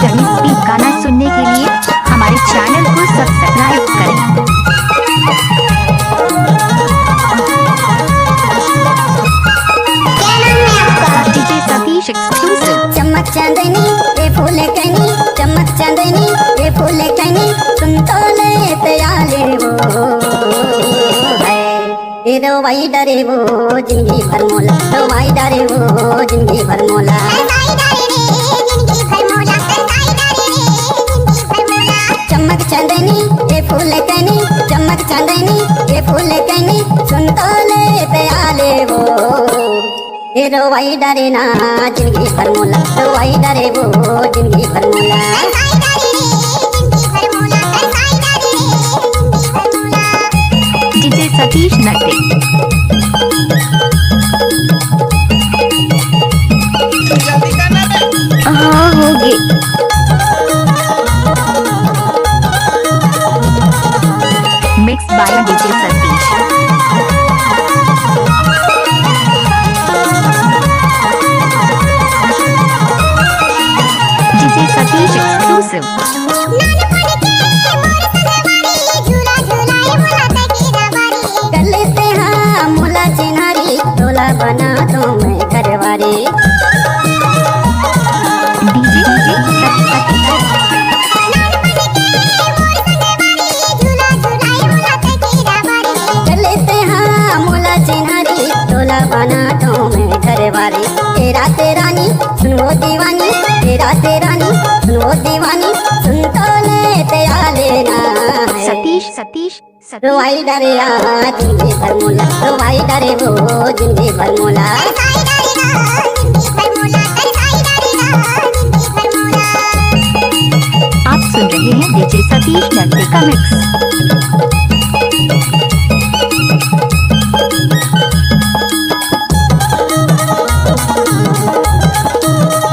जड़ी स्पीड गाना सुनने के लिए हमारे चैनल को सब्सक्राइब करें। DJ Satish exclusive. चमक चांदनी ये फूल कनी, चमक चांदनी ये फूल कनी, सुन तो ले तयाले वो है ये दवाई डरे वो जिंदगी भर मोला, दवाई डरे वो जिंदगी भर मोला। चमक चांदनी ये फूल कनी, चमक चांदनी ये फूल कनी, सुन तो ले तयाले वो ये दवाई डरे ना जिंदगी भर मोला, दवाई डरे वो जिंदगी भर मोला। डीजे सतीश नटे। हाँ होगी। Mix by DJ Satish. DJ Satish exclusive. गले से हाँ मोला चिन्हारी, तोला बना दो मैं घरवारी। डीजे गले से हाँ मोला चिन्हारी, तोला बना दो मैं घरवारी। तेरा तेरानी सुनो दीवानी, तेरा तेरानी सुनो दीवानी, सुन तो ले तेरा लेना है। सतीश दवाई डरे जिंदगी भर मोला, दवाई डरे वो जिंदगी भर मोला। आप सुन रहे हैं डीजे सतीश नटे का मिक्स।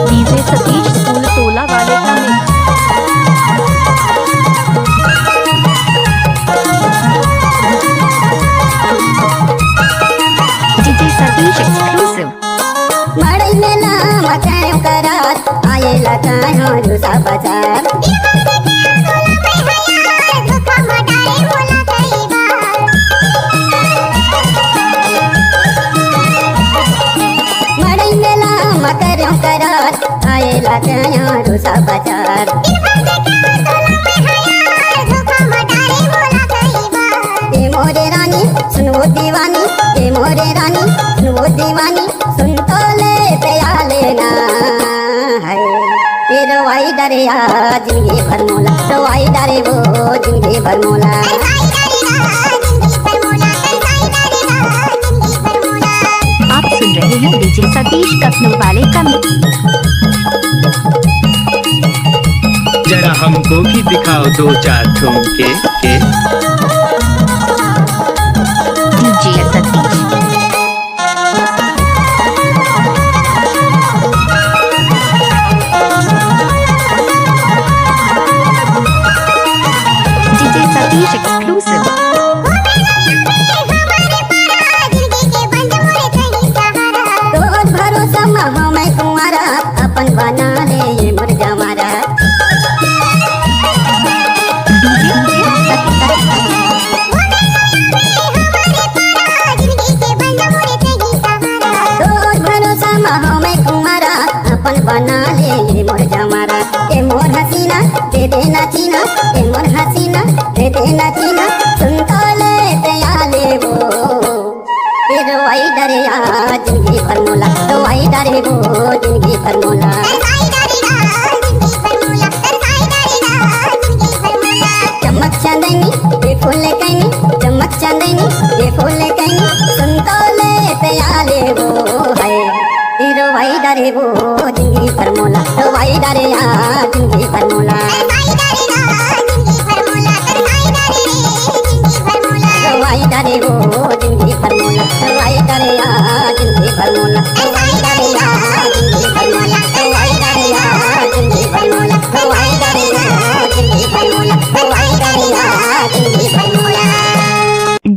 डीजे सतीश स्कूल टोला वाले का मिक्स। DJ Satish exclusive. मड़ई में नाम मचायो करात, आये लगायो रूसा बाजार। मड़ई में नाम मचायो करात, आये लगायो रूसा बाजार। ये मोरे रानी सुनो दीवानी, ये मोरे रानी सुनो दीवानी, सुन तो ले तया लेना है। ये दवाई डरे जिंदगी भर मोला, दवाई डरे वो जिंदगी भर मोला। आप सुन रहे हैं डीजे सतीश कखनू वाले का मिक्स। जरा हमको भी दिखाओ दो चार ठुमके के। DJ Satish. DJ Satish exclusive. रोज भरोसा महो मैं कुंवारा, अपन बना ले ये मोर जमारा। रोज भरोसा महो मैं कुंवारा, अपन बना ले ये मोर जमारा। ये मोर हसीना दे देना चीना, ये मोर हसीना दे देना चीना, सुन तो ले तया ले वो ये दवाई डरे जिंदगी भर मोला, दवाई डरे वो जिंदगी भर मोला। चमक चांदनी ये फूल कनी, चमक चांदनी ये फूल कनी, सुन तो ले तया ले वो है ये दवाई डरे वो जिंदगी भर मोला, दवाई डरे जिंदगी भर मोला। दवाई डरे वो जिंदगी भर मोला, दवाई डरे जिंदगी भर मोला, दवाई डरे जिंदगी भर मोला, दवाई डरे जिंदगी भर मोला, दवाई डरे जिंदगी भर मोला, दवाई डरे जिंदगी भर मोला।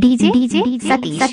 डीजे सतीश।